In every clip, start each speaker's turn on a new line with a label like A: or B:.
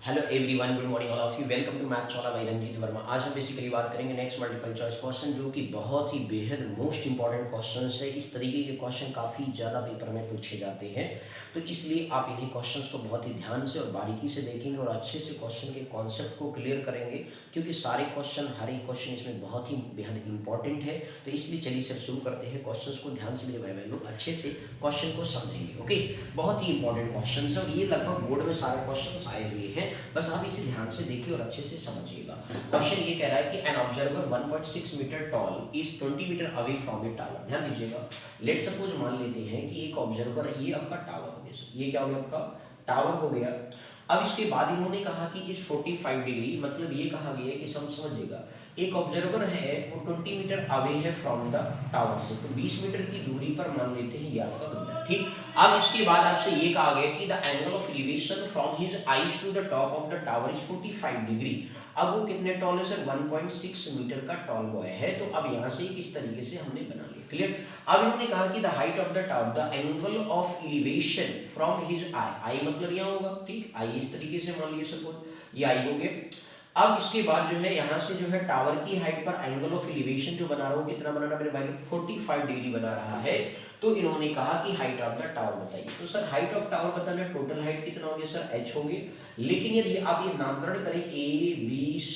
A: Hello everyone, good morning all of you. Welcome to maths वाला by Ranjeet Verma. आज हम basically बात करेंगे नेक्स्ट मल्टीपल चॉइस क्वेश्चन, जो कि बहुत ही बेहद मोस्ट इंपॉर्टेंट क्वेश्चन है। इस तरीके के क्वेश्चन काफ़ी ज़्यादा पेपर में पूछे जाते हैं, तो इसलिए आप इन्हीं क्वेश्चंस को बहुत ही ध्यान से और बारीकी से देखेंगे और अच्छे से क्वेश्चन के कॉन्सेप्ट को क्लियर करेंगे, क्योंकि सारे क्वेश्चन, हर एक क्वेश्चन इसमें बहुत ही बेहद इंपॉर्टेंट है। तो इसलिए चलिए सर शुरू करते हैं। क्वेश्चंस को ध्यान से मेरे भाई बहन लोग अच्छे से क्वेश्चन को समझेंगे। ओके, बहुत ही इंपॉर्टेंट क्वेश्चन है और ये लगभग बोर्ड में सारे क्वेश्चन आए हुए हैं, बस आप इसे ध्यान से देखिए और अच्छे से समझिएगा। क्वेश्चन ये कह रहा है कि an observer 1.6 metre tall is 20 metre away from a tower. ध्यान दीजिएगा, लेट सपोज मान लेते हैं कि एक ऑब्जर्वर है, ये आपका टावर हो गया। ये क्या हो गया? आपका टावर हो गया। अब इसके बाद इन्होंने कहा कि इस 45 डिग्री, मतलब ये कहा गया है कि समझिएगा, एक ऑब्जर्वर है वो 20 मीटर अवे है फ्रॉम द टावर से, तो 20 मीटर की दूरी पर मान लेते हैं ये आपका बंदा है, ठीक। अब इसके बाद आपसे ये कहा गया कि the angle of elevation from his eyes to the top of the tower is 45 degree. अब वो कितने टॉल है सर? 1.6 मीटर का टॉल बॉय है। तो अब यहाँ से किस तरीके से हमने बना लिया, क्लियर। अब इन्होंने कहा कि the height of the tower, the angle of elevation from his eye, eye मतलब यहाँ होगा, ठीक। आई इस तरीके से मान लीजिए सपोज ये आई हो गया। अब इसके बाद जो है यहाँ से जो है टावर की हाइट पर एंगल ऑफ एलिवेशन जो बना रहा हो, कितना बना रहा मेरे भाई? 45 डिग्री बना रहा है। तो इन्होंने कहा कि हाइट ऑफ द टावर बताइए। तो सर हाइट ऑफ टावर बताना, टोटल हाइट कितना हो गया सर? h हो गया। लेकिन यदि आप ये नामकरण करें a b c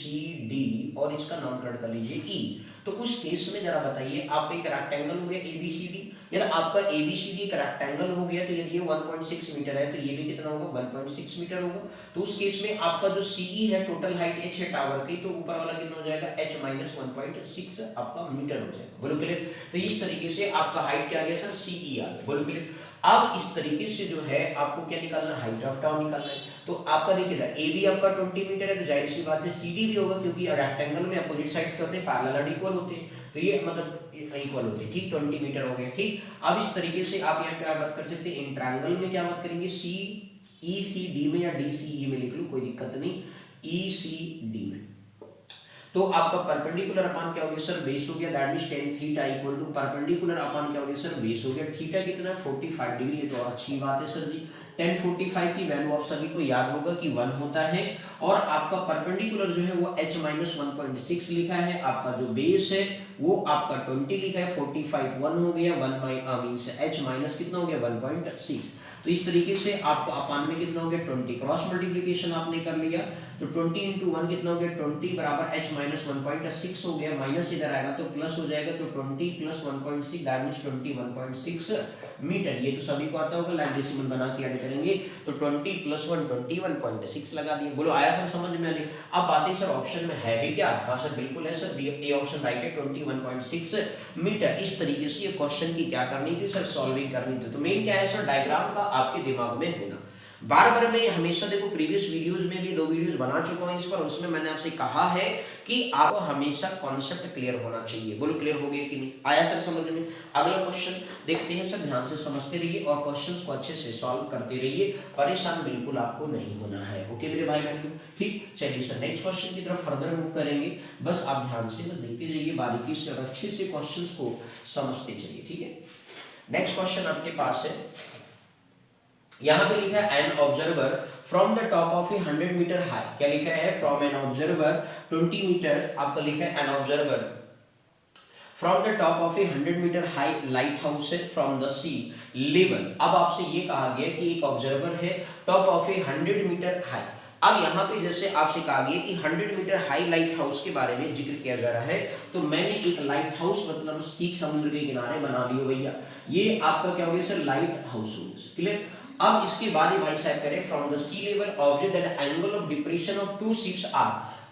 A: d और इसका नामकरण कर लीजिए e, तो उस केस में जरा बताइए, आपका एक रेक्टेंगल हो गया ABCD, यदि आपका ABCD एक रेक्टेंगल हो गया, तो यदि ये 1.6 मीटर है तो ये भी कितना होगा? 1.6 मीटर होगा। तो उस केस में आपका जो CE है, टोटल हाइट h है टावर की, तो ऊपर वाला कितना हो जाएगा? h माइनस 1.6 आपका मीटर हो जाएगा। बोलो क्लियर। तो इस तरीके से आपका हाइट क्या आ गया सर? CE आ गया। बोलो क्लियर। अब इस तरीके से जो है आपको क्या निकालना? हाइट ऑफ टावर निकालना है। तो आपका देखिएगा AB आपका 20 मीटर है, तो जाहिर सी बात है CD भी होगा, क्योंकि रेक्टेंगल में अपोजिट साइड्स करते हैं पैरेलल और इक्वल होते हैं, तो ये मतलब इक्वल होते हैं, ठीक। 20 मीटर हो गया, ठीक। अब इस तरीके से आप यहाँ क्या बात कर सकते हैं? इन ट्रायंगल में क्या बात करेंगे? CECD में या DCE में लिख लो, कोई दिक्कत नहीं, ECD में। तो आपका परपेंडिकुलर अपान क्या हो गया सर? बेस हो गया, that means tan theta equal to perpendicular upon क्या हो गया सर? बेस हो गया। थीटा कितना है? 45 डिग्री है, तो अच्छी बात है सर जी। tan 45 की वैल्यू आप सभी को याद होगा कि 1 होता है, और आपका परपेंडिकुलर जो है वो h माइनस 1.6 लिखा है, आपका जो बेस है वो आपका 20 लिखा है, 45 1 हो गया, 1 मींस h माइनस कितना हो गया? 1.6। तो इस तरीके से आपको अपान में कितना हो गया? 20। क्रॉस मल्टीप्लिकेशन आपने कर लिया, तो 20 इंटू 1 कितना हो गया? 20 बराबर h माइनस 1.6 हो गया, माइनस इधर आएगा तो प्लस हो जाएगा, तो 20 प्लस 1.6 दैट मींस 21.6 मीटर। ये तो सभी को आता होगा, लाइन डेसिमल बना के ऐड करेंगे, तो 20 प्लस 1 21.6 लगा दिए। बोलो आया सर समझ में? आने अब बातें सर ऑप्शन में है भी क्या? हाँ सर बिल्कुल है सर, ए ऑप्शन राइट है, 21.6 मीटर। इस तरीके से ये क्वेश्चन की क्या करनी थी सर? सॉल्विंग करनी थी। तो मेन क्या है सर? डायग्राम का आपके दिमाग में होना। बार बार मैं हमेशा, देखो प्रीवियस वीडियोस में भी 2 वीडियोस बना चुका हूं इस पर, उसमें मैंने आपसे कहा है कि आपको हमेशा कॉन्सेप्ट क्लियर होना चाहिए। बोलो क्लियर हो गया कि नहीं? आया सर समझ में? अगला क्वेश्चन देखते हैं सर, ध्यान से समझते रहिए और क्वेश्चंस को अच्छे से सॉल्व करते रहिए, परेशान बिल्कुल आपको नहीं होना है। ओके मेरे भाई बहन, ठीक। चलिए सर नेक्स्ट क्वेश्चन की तरफ फर्दर मूव करेंगे, बस आप ध्यान से देखते रहिए, बारीकी से और अच्छे से क्वेश्चंस को समझते चलिए, ठीक है। नेक्स्ट क्वेश्चन आपके पास है, यहां पे लिखा है an observer from the top of a 100 metre high. क्या लिखा है? फ्रॉम एन ऑब्जर्वर 20 मीटर, आपका लिखा है an observer from the top of a 100 metre high lighthouse है फ्रॉम द सी लेवल। अब आपसे ये कहा गया कि एक ऑब्जर्वर है top of a 100 metre high. अब यहाँ पे जैसे आपसे कहा गया कि 100 मीटर हाई लाइट हाउस के बारे में जिक्र किया जा रहा है, तो मैंने एक लाइट हाउस मतलब सीख समुद्र के किनारे बना लियो भैया, ये आपका क्या हो गया सर? लाइट हाउस हो गया, क्लियर। अब इसके बाद ही भाई साहब करें, from the sea level object that angle of depression of 2 ships are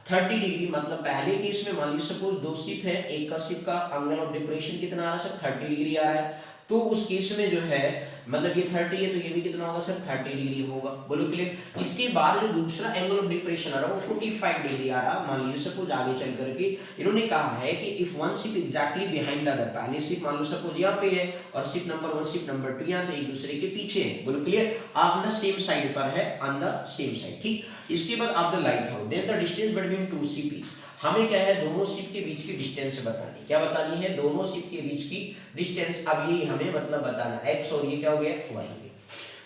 A: 30 degree, मतलब पहले केस में मान लीजिए सपोज 2 शिप है, एक का शिप का एंगल ऑफ डिप्रेशन कितना आ रहा है सर? 30 डिग्री आ रहा है। तो उस केस में जो है मतलब ये 30 है, तो ये भी कितना होगा सर? 30 डिग्री होगा। बोलो क्लियर। इसके बाद जो दूसरा एंगल ऑफ डिप्रेशन आ रहा है वो 45 डिग्री आ रहा है। मान लीजिए सपोज आगे चल करके इन्होंने कहा है कि if one ship exactly behind the other, पहले शिप मान लो सपोज यहाँ पे है और शिप नंबर 1 शिप नंबर 2 यहाँ पे एक दूसरे के पीछे है। बोलो clear. On the same side पर है, ऑन द सेम साइड, ठीक। इसके बाद आप the lighthouse, then the distance between 2 ship, हमें क्या है? दोनों शिप के बीच की डिस्टेंस बतानी। क्या बतानी है? दोनों शिप के बीच की डिस्टेंस। अब ये हमें मतलब बताना x और ये क्या हो गया? y।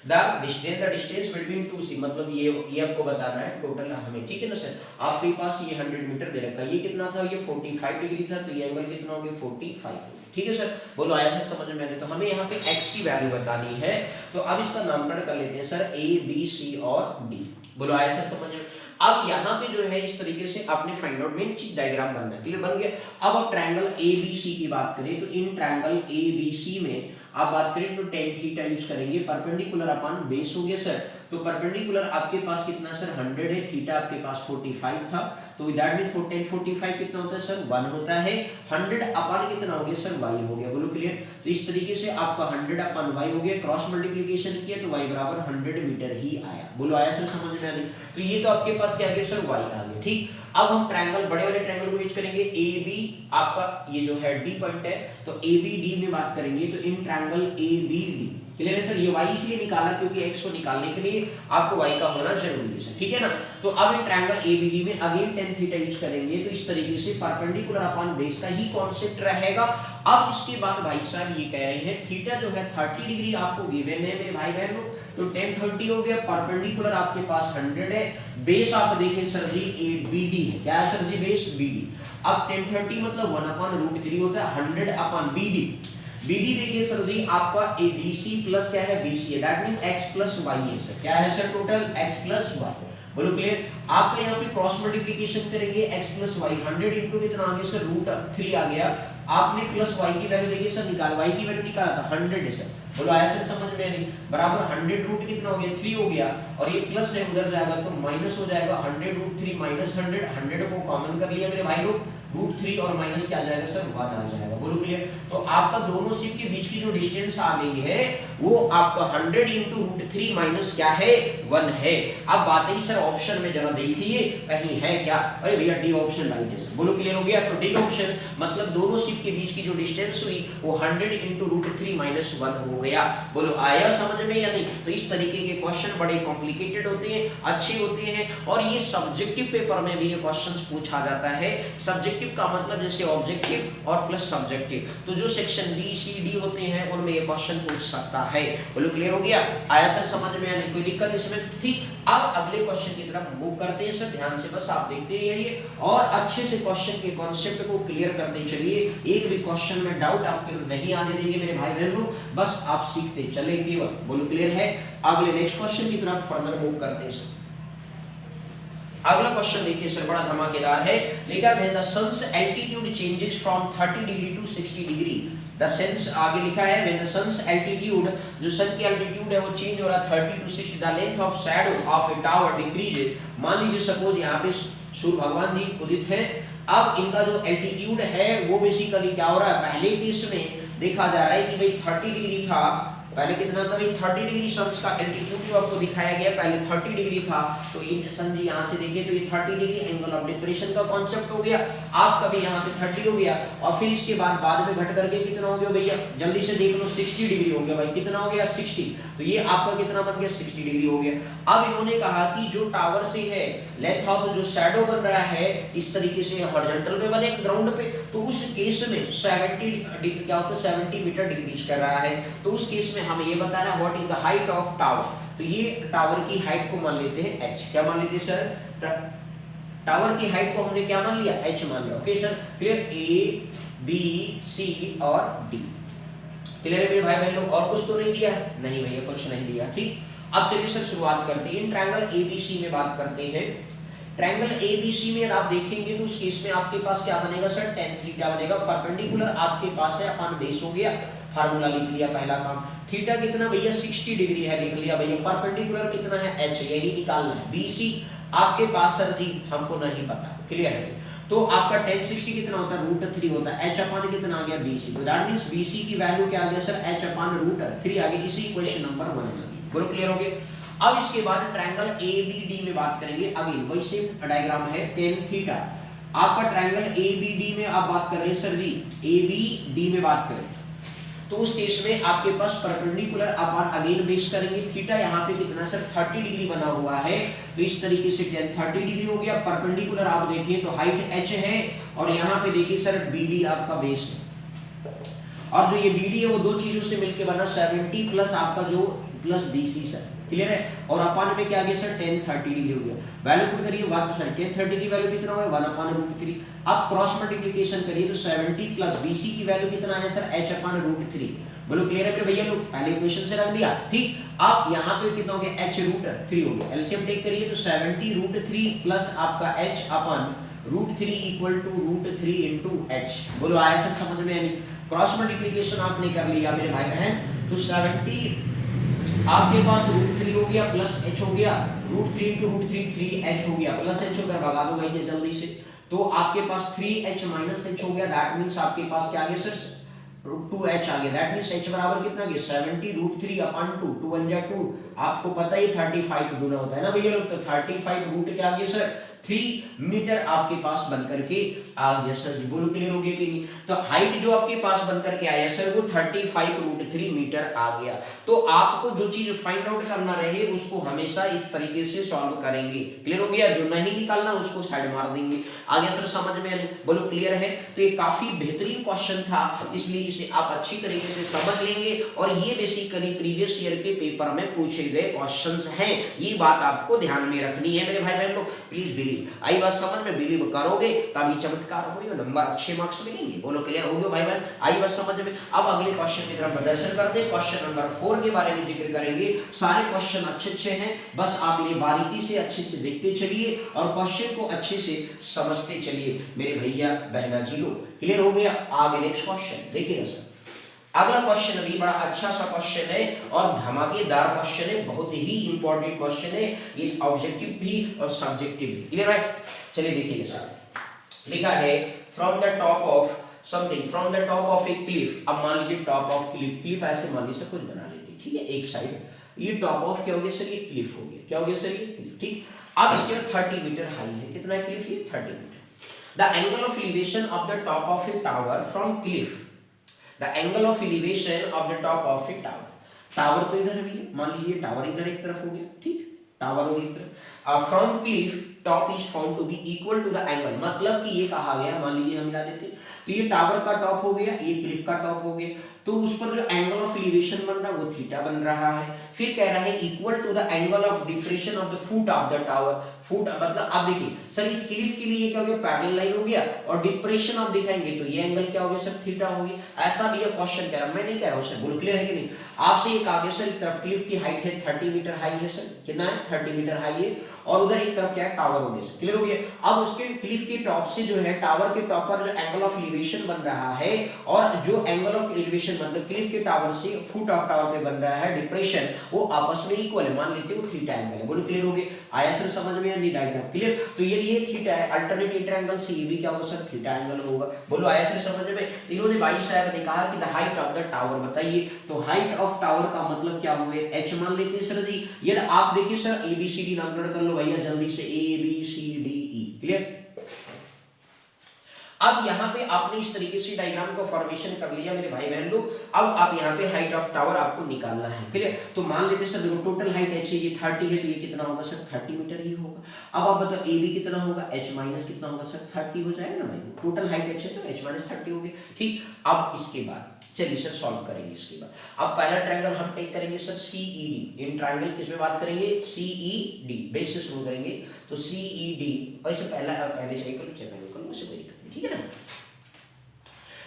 A: The distance between two C, मतलब ये आपको बताना है टोटल हमें, ठीक है ना सर। आपके पास ये 100 मीटर दे रखा है, ये कितना था, ये 45 डिग्री था, तो ये एंगल कितना हो गया 45, ठीक है सर। बोलो आया सर समझ में आने। तो हमें यहाँ पे x की वैल्यू बतानी है, तो अब इसका नामकरण कर लेते हैं सर A B C और D। बोलो आया सर समझ में। अब यहाँ पे जो है इस तरीके से आपने फाइंड आउट मेन चीज डायग्राम बनना है, क्लियर बन गया। अब ट्रायंगल ABC की बात करें तो इन ट्रायंगल ABC में आप बात करें तो tan थीटा यूज करेंगे, परपेंडिकुलर अपॉन बेस हो गया सर। तो परपेंडिकुलर आपके पास कितना सर 100 है, थीटा आपके पास 45 था, तो दैट मीन 45 कितना होता है सर 1 होता है। 100 अपॉन कितना हो गया सर y हो गया, बोलो क्लियर। तो इस तरीके से आपका 100 अपॉन y हो गया, क्रॉस मल्टीप्लिकेशन किया तो y बराबर 100 मीटर ही आया। बोलो आया सर समझ में आने। तो ये तो आपके पास क्या आ गया सर y आ गया, ठीक। अब हम ट्रायंगल बड़े वाले ट्रायंगल को यूज करेंगे, AB आपका ये जो है D पॉइंट है, तो ABD में बात करेंगे तो इन ट्रायंगल ABD, क्लियर है सर। ये y इसलिए निकाला क्योंकि x को निकालने के लिए आपको y का होना जरूरी है सर, ठीक है ना। तो अब इन ट्रायंगल ABD में अगेन tan थीटा यूज करेंगे, तो इस तरीके से परपेंडिकुलर अपॉन बेस का ही कॉन्सेप्ट रहेगा। अब इसके बाद भाई साहब ये कह रहे हैं थीटा जो है 30 डिग्री आपको गिवन है मेरे भाई बहनों, तो tan 30 हो गया, परपेंडिकुलर आपके पास 100 है, बेस आप देखें सर जी BD है, क्या है सर जी बेस BD। अब tan 30 मतलब 1/√3 होता है 100 अपॉन BD। BD देखिए सर जी आपका ADC प्लस क्या है BC है, that mean x plus y है सर, क्या है sir total x plus y। बोलो क्लियर। आपका यहाँ पे क्रॉस मल्टीप्लिकेशन करेंगे x प्लस y, 100 इंटू कितना आ गया सर √3 आ गया। आपने प्लस y की वैल्यू देखिए सर निकाल, y की वैल्यू निकाला था 100 है सर, बोलो आया सर समझ में नहीं। बराबर 100 रूट कितना हो गया 3 हो गया, और ये प्लस है उधर जाएगा तो माइनस हो जाएगा, 100√3 माइनस 100 को कॉमन कर लिया मेरे भाई लोग, √3 और माइनस क्या आ जाएगा सर 1 आ जाएगा। बोलो क्लियर। तो आपका दोनों शिप के बीच की जो डिस्टेंस आ गई है वो आपका 100 इंटू √3 माइनस क्या है 1 है। अब बात है सर ऑप्शन में जरा देखिए कहीं है क्या, अरे भैया डी ऑप्शन लाई जैसे, बोलो क्लियर हो गया। तो डी ऑप्शन मतलब दोनों शिप के बीच की जो डिस्टेंस हुई वो 100 इंटू √3 माइनस 1 हो गया। बोलो आया समझ में या नहीं। तो इस तरीके के क्वेश्चन बड़े कॉम्प्लिकेटेड होते हैं, अच्छे होते हैं, और ये सब्जेक्टिव पेपर में भी ये क्वेश्चंस पूछा जाता है। सब्जेक्टिव का मतलब जैसे ऑब्जेक्टिव और प्लस सब्जेक्टिव, तो जो सेक्शन बी सी डी होते हैं उनमें ये क्वेश्चन पूछ सकता है। बोलो क्लियर हो गया, आया सर समझ में या नहीं, कोई दिक्कत इसमें, ठीक। अब अगले क्वेश्चन की तरफ मूव करते हैं सर, ध्यान से बस आप देखते रहिए और अच्छे से क्वेश्चन के कॉन्सेप्ट को क्लियर करते चलिए। एक भी क्वेश्चन में डाउट आपके नहीं आने देंगे मेरे भाई बहनों, बस आप सीखते चले केवल। बोलो क्लियर है। अगले नेक्स्ट क्वेश्चन की तरफ फर्दर मूव करते हैं सर। अगला क्वेश्चन देखिए सर बड़ा धमाकेदार है, लिखा है the sun's altitude changes from 30 degree to 60 degree. The sense आगे लिखा है व्हेन द सन्स एल्टीट्यूड, जो सन की एल्टीट्यूड है वो चेंज हो रहा है 30 to 60, the length of shadow of a tower decreases. मान लीजिए सपोज यहाँ पे सूर्य भगवान जी उदित हैं, अब इनका जो एल्टीट्यूड है वो बेसिकली क्या हो रहा है, पहले केस में देखा जा रहा है कि भाई 30 डिग्री था, पहले कितना था भाई 30 डिग्री सन्स का एल्टीट्यूड जो आपको दिखाया गया पहले 30 डिग्री था, तो ये सन जी यहाँ से देखिए तो ये 30 डिग्री एंगल ऑफ डिप्रेशन का कॉन्सेप्ट हो गया। आपका भी यहाँ पे 30 हो गया, और फिर इसके बाद में घट करके कितना हो गया भैया, जल्दी से देख लो 60 डिग्री हो गया भाई, कितना हो गया 60, तो ये आपका कितना बन गया 60 डिग्री हो गया। अब इन्होंने कहा कि जो टावर से है लेंथ ऑफ जो शैडो बन रहा है इस तरीके से हॉरिजॉन्टल पे बने ग्राउंड पे, तो उस केस में 70 क्या होता है 70 मीटर डिक्रीज कर रहा है। तो उस केस में हमें ये बताना है what is the height of tower, तो ये टावर की हाइट को मान लेते हैं h, क्या मान लेते हैं सर, टावर की हाइट को हमने क्या मान लिया h मान लिया। Okay sir clear, a b c और d क्लियर है मेरे भाई बहन लोग, और कुछ तो नहीं दिया है, नहीं भैया कुछ नहीं दिया, ठीक। अब चलिए सर शुरुआत करते हैं, इन ट्रायंगल ABC में बात करते हैं। ट्रायंगल ABC में आप देखेंगे तो उस केस में आपके पास क्या बनेगा सर tan थीटा बनेगा, परपेंडिकुलर आपके पास है अपन बेस हो गया, फार्मूला लिख लिया पहला काम। थीटा कितना भैया 60 डिग्री है, लिख लिया भैया। परपेंडिकुलर कितना है h, यही निकालना है। BC आपके पास सर जी हमको नहीं पता, क्लियर है। तो आपका tan 60 कितना होता है √3 होता है, h अपन कितना आ गया BC, तो दैट मींस BC की वैल्यू क्या आ गया सर h अपन √3 आ गई, इसी क्वेश्चन नंबर 1 में। बोलो क्लियर हो गया। अब इसके बाद ट्रायंगल ABD में बात करेंगे, अगेन वही सेम डायग्राम है tan थीटा। आपका ट्रायंगल ABD में आप बात कर रहे हैं सर जी, ABD में बात करें तो उस केस में आपके पास परपेंडिकुलर अपन अगेन बेस करेंगे, थीटा यहाँ पे कितना सर 30 डिग्री बना हुआ है, तो इस तरीके से tan 30 डिग्री हो गया। परपेंडिकुलर आप देखिए तो हाइट h है, और यहाँ पे देखिए सर BD आपका बेस है, और जो ये BD है वो दो चीजों से मिलकर बना 70 प्लस आपका जो प्लस BC सर, क्लियर है। और अपान में क्या आ गया सर, tan 30 डिग्री हो गया। वैल्यू पुट करिए, tan 30 की वैल्यू कितना होगा, 1/√3। अब क्रॉस मल्टीप्लिकेशन करिए तो 70 प्लस BC की वैल्यू कितना है सर, h/√3। बोलो क्लियर है मेरे भैया लोग, पहले इक्वेशन से रख दिया, ठीक। अब यहाँ पे कितना हो गया, h√3 हो गया। एलसीएम टेक करिए तो 70√3 प्लस आपका h/√3 equal to √3 into h। बोलो आया सर समझ में, यानी क्रॉस मल्टीप्लिकेशन आपने कर लिया मेरे भाई बहन, तो 70 आपके पास √3 हो गया प्लस h हो गया, √3 इंटू √3 3h हो गया, प्लस h होकर भगा दो भाई जल्दी से, तो आपके पास 3h माइनस h हो गया। दैट मीन्स आपके पास क्या आ गया सर, √2h आ गया। दैट मीन्स h बराबर कितना गया, 70√3/2, 2 1 जा 2, आपको पता ही 35 गुना होता है ना भैया लोग, तो 35 रूट क्या आ गया सर, 3 मीटर आपके पास बन करके आ गया सर जी। बोलो क्लियर हो गया कि नहीं। तो हाइट जो आपके पास बन करके आया सर वो 35√3 मीटर आ गया। तो आपको जो चीज फाइंड आउट करना रहे उसको हमेशा इस तरीके से सॉल्व करेंगे, क्लियर हो गया। जो नहीं निकालना उसको साइड मार देंगे। आ गया सर समझ में, बोलो क्लियर है। तो ये काफी बेहतरीन क्वेश्चन था, इसलिए इसे आप अच्छी तरीके से समझ लेंगे। और ये बेसिकली प्रीवियस ईयर के पेपर में पूछे गए क्वेश्चंस हैं, ये बात आपको ध्यान में रखनी है मेरे भाई बहन लोग। प्लीज बिलीव, आई बात समझ में, बिलीव करोगे तभी चमत्कार होगा, नंबर अच्छे मार्क्स मिलेंगे। बोलो क्लियर हो गया भाई बहन, आई बात समझ में। अब अगले क्वेश्चन की तरफ प्रदर्शन करते हैं। क्वेश्चन नंबर 4 के बारे में जिक्र करेंगे। सारे क्वेश्चन अच्छे हैं, बस आप इन्हें बारीकी से अच्छे से देखते चलिए और क्वेश्चन को अच्छे से समझते चलिए मेरे भैया बहना जी लोग। क्लियर हो गया। आगे नेक्स्ट क्वेश्चन देखिएगा सर। अगला क्वेश्चन अभी बड़ा अच्छा सा क्वेश्चन है और धमाकेदार क्वेश्चन है, बहुत ही इंपॉर्टेंट क्वेश्चन है। ये ऑब्जेक्टिव भी और सब्जेक्टिव भी। क्लियर है, चलिए देखिए सर। लिखा है from the top of something, from the top of A Cliff. अब मान लीजिए टॉप ऑफ क्लिफ, क्लिफ ऐसे मान लीजिए कुछ बना लेते, ठीक है। एक साइड ये टॉप ऑफ क्या हो गया सर, ये क्लिफ हो गया। क्या हो गया सर, ये क्लिफ, ठीक। अब इसके 30 मीटर हाई है। कितना है क्लिफ, ये 30 मीटर। The angle of elevation of the top of a tower from cliff, the angle of elevation of the top of a tower। Tower तो इधर है भैया, मान लीजिए टावर इधर एक तरफ हो गया, ठीक। टावर हो गया एक तरफ। From cliff top is found to be equal to the angle, मतलब कि ये कहा गया, मान लीजिए हम मिला देते, तो ये टावर का टॉप हो गया, ये क्लिफ का टॉप हो गया, तो उस पर जो एंगल ऑफ एलिवेशन बन रहा है वो थीटा बन रहा है। फिर कह रहा है equal to the angle of depression of the foot of the tower. Foot मतलब आप देखिए सर, इस क्लिफ के लिए ये क्या हो गया, पैरेलल लाइन हो गया, और डिप्रेशन आप दिखाएंगे तो ये एंगल क्या हो गया सर, थीटा हो गया। ऐसा भी ये क्वेश्चन कह रहा है, मैं नहीं कह रहा हूं सर, बोलो क्लियर है कि नहीं। आपसे ये कहा गया सर एक तरफ क्लिफ की हाइट है 30 मीटर हाई है सर, कितना है 30 मीटर हाई है, और उधर एक तरफ क्या है, टावर हो गया। क्लियर हो गया। अब उसके क्लिफ के टॉप से जो है टावर के टॉप पर जो एंगल ऑफ एलिवेशन बन रहा है, और जो एंगल ऑफ एलिवेशन मतलब क्लिफ के टावर से फुट ऑफ टावर पे बन रहा है डिप्रेशन, वो आपस में इक्वल है, मान लेते हैं वो थीटा एंगल है। बोलो क्लियर हो गया। आया सर समझ में, यानी डायग्राम क्लियर। तो ये थीटा है, अल्टरनेट इंटरएंगल से ये भी क्या होगा सर, थीटा एंगल होगा। बोलो आया सर समझ में। इन्होंने भाई साहब ने कहा कि the height of the tower बताइए, तो हाइट ऑफ टावर का मतलब क्या हुए, h मान लेते हैं सर जी। ये आप देखिए सर ABCD नामकरण कर लो भैया जल्दी से, ABCDE, क्लियर। अब यहाँ पे आपने इस तरीके से डायग्राम को फॉर्मेशन कर लिया मेरे भाई बहन लोग। अब आप यहाँ पे हाइट ऑफ टावर आपको निकालना है, क्लियर। तो मान लेते सर देखो टोटल हाइट h है, ये 30 है, तो ये कितना होगा सर 30 मीटर ही होगा। अब आप बताओ AB कितना होगा, h माइनस कितना होगा सर 30 हो जाएगा ना भाई। टोटल हाइट h है तो h माइनस 30 हो गया, ठीक। अब इसके बाद चलिए सर सॉल्व करेंगे इसके बाद। अब पहला ट्रायंगल हम टेक करेंगे सर CED। इन ट्रायंगल किस में बात करेंगे, CED बेस से शुरू करेंगे, तो CED। और इसे पहले चाहिए करो, उससे कोई दिक्कत नहीं, ठीक है ना।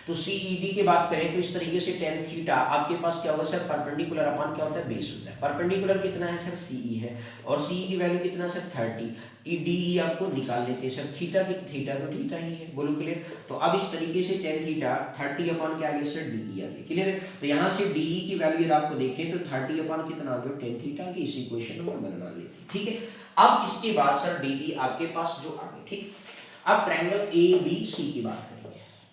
A: तो CED की बात करें तो इस तरीके से tan थीटा आपके पास क्या होगा सर, परपेंडिकुलर अपॉन क्या होता है, बेस होता है। परपेंडिकुलर कितना है सर, CE है, और CE की वैल्यू कितना है सर 30। DE आपको निकाल लेते हैं सर, थीटा तो थीटा ही है। बोलो क्लियर। तो अब इस तरीके से tan थीटा 30 अपॉन क्या आ गया सर, DE आ गया, क्लियर है। तो यहाँ से DE की वैल्यू यदि आपको देखें तो 30 अपॉन कितना आ गया, tan थीटा की। इस इक्वेशन नंबर बना लेते हैं, ठीक है। अब इसके बाद सर DE आपके पास जो आ गया, ठीक। अब ट्रायंगल ABC की बात करेंगे।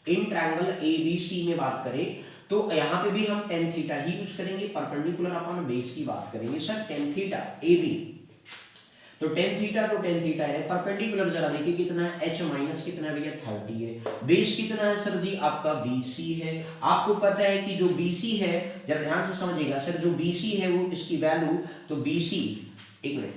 A: इन ट्रायंगल ABC में बात करें तो यहाँ पे भी हम tan थीटा ही यूज करेंगे, परपेंडिकुलर अपॉन बेस की बात करेंगे सर, tan थीटा AB। तो tan थीटा है, परपेंडिकुलर जरा देखिए कितना है, h माइनस कितना है भैया 30 है। बेस कितना है सर जी आपका BC है। आपको पता है कि जो BC है, जरा ध्यान से समझिएगा सर, जो BC है वो इसकी वैल्यू, तो BC एक मिनट,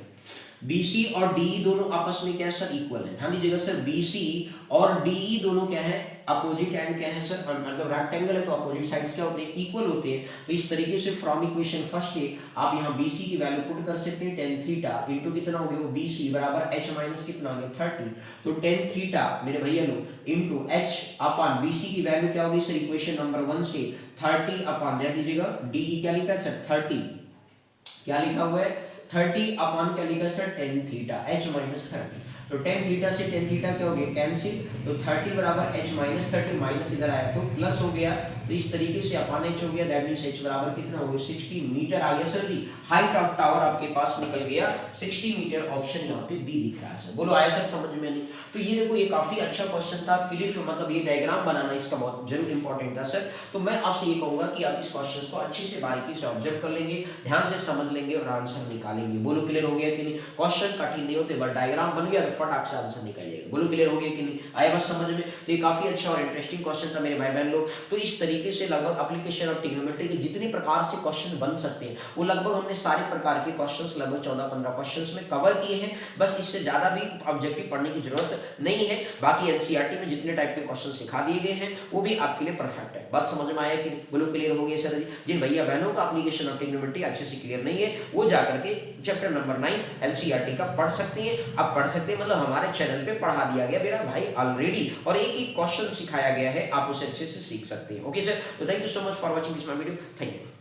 A: BC और DE दोनों आपस में क्या है सर, इक्वल है। ध्यान दीजिएगा सर, BC और DE दोनों क्या है, अपोजिट एंड क्या है सर, मतलब रेक्टेंगल है तो अपोजिट साइड्स क्या होते हैं, इक्वल होते हैं। तो इस तरीके से फ्रॉम इक्वेशन फर्स्ट है आप यहाँ BC की वैल्यू पुट कर सकते हैं, tan थीटा इनटू कितना हो गया वो BC बराबर h माइनस कितना हो गया 30, तो tan थीटा मेरे भैया लोग इनटू h अपॉन BC की वैल्यू क्या होगी सर, इक्वेशन नंबर 1 से 30 अपॉन दे दीजिएगा DE क्या लिखा है सर 30, क्या लिखा हुआ है 30 अपॉन क्या लिखा sir tan theta h minus 30, तो tan थीटा से tan थीटा क्या हो गया कैंसिल, तो 30 बराबर h माइनस 30 माइनस इधर आया तो प्लस हो गया, तो इस तरीके से अपॉन h हो गया, दैट मींस h बराबर कितना हो गया 60 मीटर आ गया sir ji. Height of tower आपके पास निकल गया 60 मीटर, ऑप्शन यहाँ पे बी दिख रहा है सर। बोलो आया सर समझ में नहीं? तो ये देखो ये काफी अच्छा क्वेश्चन था, क्लिफ मतलब ये डायग्राम बनाना इसका बहुत जरूर इंपॉर्टेंट था सर। तो मैं आपसे ये कहूंगा कि आप इस क्वेश्चन को अच्छे से बारीकी से ऑब्जर्व कर लेंगे, ध्यान से समझ लेंगे और आंसर निकालेंगे। बोलो क्लियर हो गया कि नहीं? क्वेश्चन कठिन नहीं होते, बट डायग्राम बन गया तो फटाक से आंसर निकल जाएगा। बोलो क्लियर हो गया कि नहीं? आया बात समझ में? तो ये काफी अच्छा और इंटरेस्टिंग क्वेश्चन था मेरे भाई बहन लोग। तो इस तरीके से लगभग एप्लीकेशन ऑफ ट्रिग्नोमेट्री के जितने प्रकार से क्वेश्चन बन सकते हैं वो लगभग हमने सारे प्रकार के क्वेश्चंस लगभग 14-15 क्वेश्चंस में कवर किए हैं। बस इससे ज्यादा भी ऑब्जेक्टिव पढ़ने की जरूरत नहीं है। बाकी एनसीईआरटी में जितने टाइप के क्वेश्चन सिखा दिए गए हैं वो भी आपके लिए परफेक्ट है। बात समझ में आया कि नहीं? बोलो क्लियर हो गया सर जी। जिन भैया बहनों का एप्लीकेशन ऑफ ट्रिग्नोमेट्री अच्छे से क्लियर नहीं है वो जाकर के चैप्टर नंबर 9 एनसीईआरटी का पढ़ सकते हैं। अब पढ़ सकते हैं मतलब हमारे चैनल पे पढ़ा दिया गया मेरा भाई ऑलरेडी, और एक एक क्वेश्चन सिखाया गया है, आप उसे अच्छे से सीख सकते हैं। ओके सर, तो thank you so much for watching this my video, thank you.